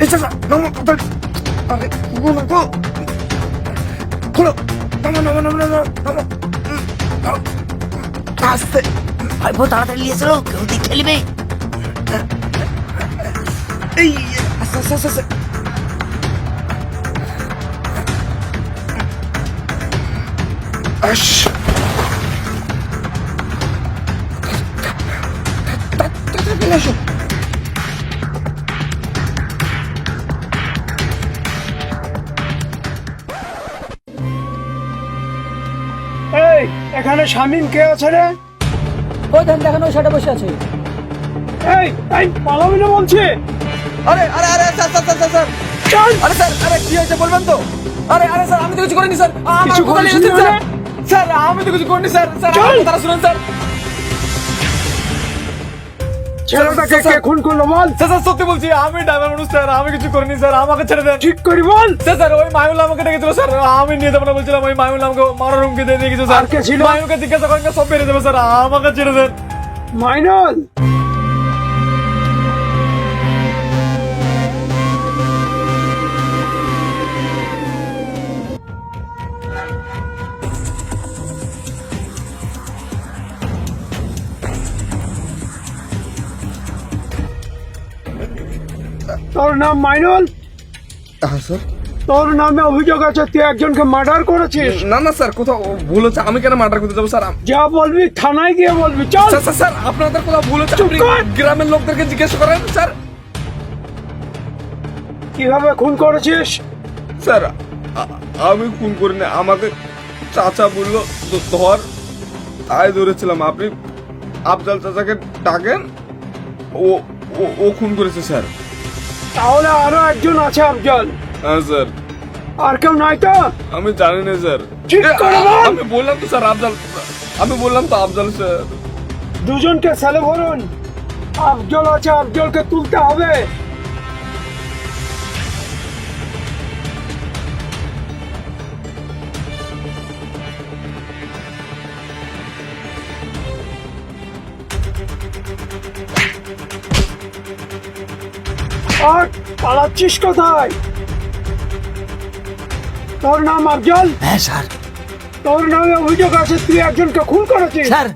এই চাচা নামো তাড়াতাড়ি। আরে খুলো না গো, খুলো। নামো নামো নামো নামো নামো। নামো। আস্তে। ভাইপো তাড়াতাড়ি নিয়ে চলো, কেউ দেখে নেবে। এই আস্তে আস্তে আস্তে আস্তে। আশ। তাড়াতাড়ি আসো। এই এখানে শামিম কে আছে রে? ওই ধান দেখানো সেটা বসে আছে। এই এই পালাবি না বলছি। আরে আরে আরে sir sir sir sir, sir চল। আরে স্যার, আরে কি হয়েছে বলবেন তো? আরে আরে স্যার, আমি তো কিছু করিনি স্যার। আমার কিছু কথা করিসনি নিয়েছেন, স্যার। মানে? স্যার আমি তো কিছু করিনি স্যার। স্যার চল। আমার কথাটা শুনুন স্যার। ছেলেটাকে কে খুন করলো বল? স্যার স্যার সত্যি বলছি, আমি ড্রাইভার মানুষ স্যার, আমি কিছু করিনি স্যার, আমাকে ছেড়ে দেন। ঠিক করি বল। স্যার স্যার ওই মায়ুল আমাকে ডেকেছিল স্যার, আমি নিয়ে যাবো না বলছিলাম, ওই মায়ুল আমাকে মারার হুমকি দিয়ে দিয়ে গেছে স্যার। আর কে ছিল? মায়ুলকে জিজ্ঞাসা করেন, সব বেরিয়ে যাবে স্যার, আমাকে ছেড়ে দেন। মাইনুল, তোর নাম মাইনুল? হ্যাঁ স্যার। তোর নামে অভিযোগ আছে তুই একজনকে মার্ডার করেছিস। না না স্যার, কোথাও ভুল হচ্ছে, আমি কেন মার্ডার করতে যাবো স্যার? যা বলবি থানায় গিয়ে বলবি। চল। স্যার স্যার স্যার, আপনাদের কোথাও ভুল হচ্ছে, চুপ আপনি কর। গ্রামের লোকদেরকে জিজ্ঞেস করেন স্যার। কিভাবে খুন করেছিস? স্যার আমি খুন করিনি, আমাকে চাচা বললো ধর, তাই ধরেছিলাম। আপনি আফজাল চাচাকে ডাকেন, ও ও ও খুন করেছে স্যার। তাহলে আরো একজন আছে আফজল। হ্যাঁ স্যার। আর কেউ নাই তো? আমি জানি না স্যার। ঠিক করে বল। আমি বললাম তো স্যার আফজাল, আমি বললাম তো আফজাল স্যার। দুজনকে সেলে ভরুন। আফজল আছে, আফজলকে তুলতে হবে। আর পালাচ্ছিস কোথায়? তোর নাম আফজল? হ্যাঁ স্যার। তোর নামে অভিযোগ আছে তুই একজনকে খুন করেছিস। স্যার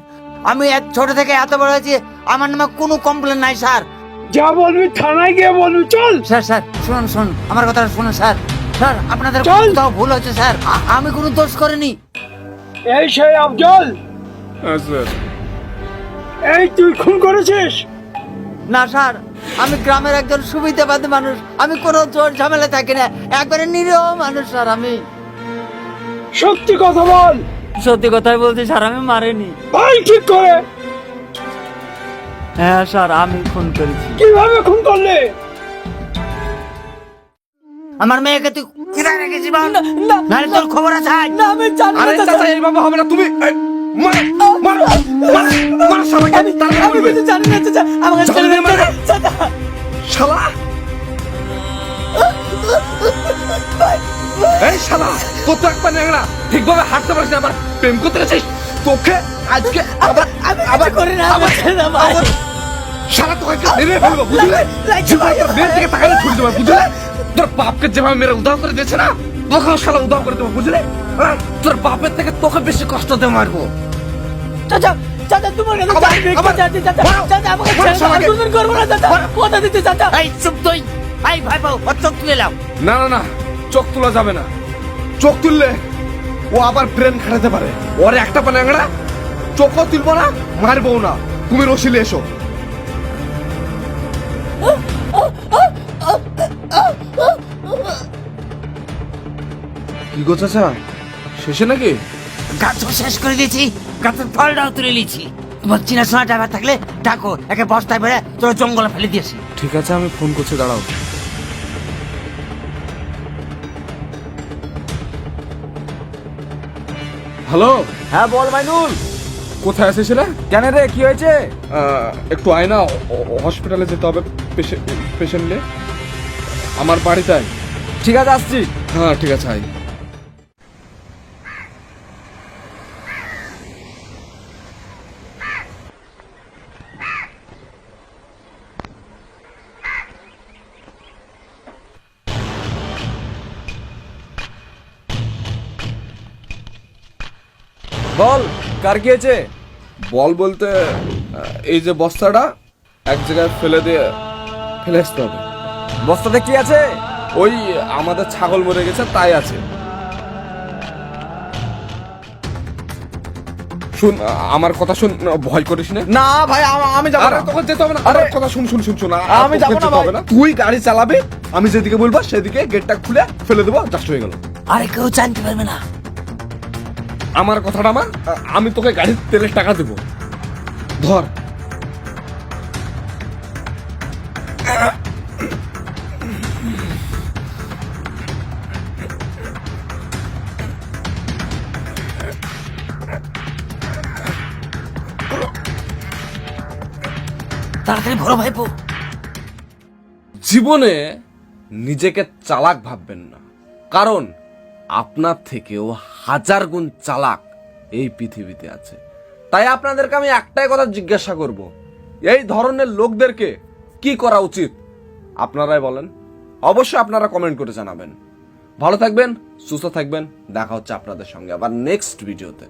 আমি ছোট থেকে এত বড় হয়েছি, আমার নামে কোনো কমপ্লেন নাই স্যার। যা বলবি থানায় গিয়ে বলবি। চল। স্যার স্যার শুনুন শুনুন, আমার কথাটা শুনুন স্যার। স্যার আপনাদের চল। কোথাও ভুল হচ্ছে স্যার, আমি কোনো দোষ করিনি। এই সেই আফজল? হ্যাঁ স্যার। এই তুই খুন করেছিস? না স্যার, আমি গ্রামের একজন সুবিধাবাদী মানুষ, আমি কোনো জোর ঝামেলা থাকি না, একবারে নিরীহ মানুষ স্যার। আমি সত্যি কথা বল। সত্যি কথাই বলছি স্যার, আমি মারিনি। ভাই ঠিক করে। হ্যাঁ স্যার, আমি খুন করেছি। কিভাবে খুন করলে? আমার মেয়েকে তুই কোথায় রেখেছিস বল? নাহলে তোর খবর আছে আজ। আরে চাচা এইভাবে হবে না, তুমি এই, মারো মারো মারো মারো সবাইকে, তাড়াতাড়ি বলবে। ছেড়ে দে, মারো। শালা, এই শালা, তোর তো একবার নেংড়া, ঠিকভাবে হাঁটতে পারিস না, আবার প্রেম করতে গেছিস। তোকে আজকে আবার আবার করি না, আবার আবার শালা তোকে মেরে ফেলবো, বুঝলে? জীবনে তোর মেয়ের দিকে তাকালে ছুটি দেবো, বুঝলে? তোর বাপকে যেভাবে মেরে উদাহ করে দিয়েছে না, তোকেও শালা উদাহ করে দেবো, বুঝলে? হ্যাঁ? তোর বাপের থেকে তোকে বেশি কষ্ট দিয়ে মারবো। চাচা চাচা, তোমার কাছে আবার, চাবি আবার, চাচা চাচা মারো, চাচা, আমাকে মারো ছেড়ে দাও, সবাইকে। দুজন করবো না চাচা, মারো। কথা দিতে চাচা। এই চুপ তুই, এই ভাইপো ওর চোখ তুলে নাও। না না না, চোখ তোলা যাবে না। চোখ তুললে ও আবার ব্রেন খাটাতে পারে। ওর একটা পা ন্যাংড়া, চোখও তুলবো না, মারবো না। তুমি রসিলে এসো। কি গো চাচা, শেষে নাকি? গাছ শেষ করে দিয়েছি, গাছের ফলটাও তুলে নিয়েছি। তোমার চিনাশোনা ড্রাইভার থাকলে ডাকো, একে বস্তায় বেড়ে তোর জঙ্গলে ফেলে দিয়েছি। ঠিক আছে, আমি ফোন করছি, দাঁড়াও। হ্যালো। হ্যাঁ বল মাইনুল। কোথায় আছিস রে? কেন রে, কি হয়েছে? একটু আয় না, হসপিটালে যেতে হবে পেশেন্টলে। আমার বাড়িতে আয়। ঠিক আছে, আসছি। হ্যাঁ ঠিক আছে, আয়। বল কার কি হয়েছে? বল বলতে এই যে বস্তাটা এক জায়গায় ফেলে আসতে হবে। বস্তাতে কি আছে? ওই আমাদের ছাগল মরে গেছে তাই আছে। শুন, আমার কথা শুন, ভয় করিস না। না ভাই আমি যাবো আরে না। তোকে যেতে হবে না। আরে, আমার কথা শুন শুন শুন শুন। আমি যাবো না ভাই। তুই গাড়ি চালাবি, আমি যেদিকে বলবো সেদিকে গেটটা খুলে ফেলে দেবো, জাস্ট হয়ে গেল। আরে কেউ জানতে পারবে না। আমার কথাটা আমার, আমি তোকে গাড়ির তেলের টাকা দেবো। ধর। তাড়াতাড়ি ভরো ভাইপো। জীবনে নিজেকে চালাক ভাববেন না, কারণ আপনার থেকেও 1000 গুণ চালাক এই পৃথিবীতে আছে। তাই আপনাদেরকে আমি একটাই কথা জিজ্ঞাসা করব, এই ধরনের লোকদেরকে কি করা উচিত আপনারাই বলেন। অবশ্যই আপনারা কমেন্ট করে জানাবেন। ভালো থাকবেন, সুস্থ থাকবেন। দেখা হচ্ছে আপনাদের সঙ্গে আবার নেক্সট ভিডিওতে।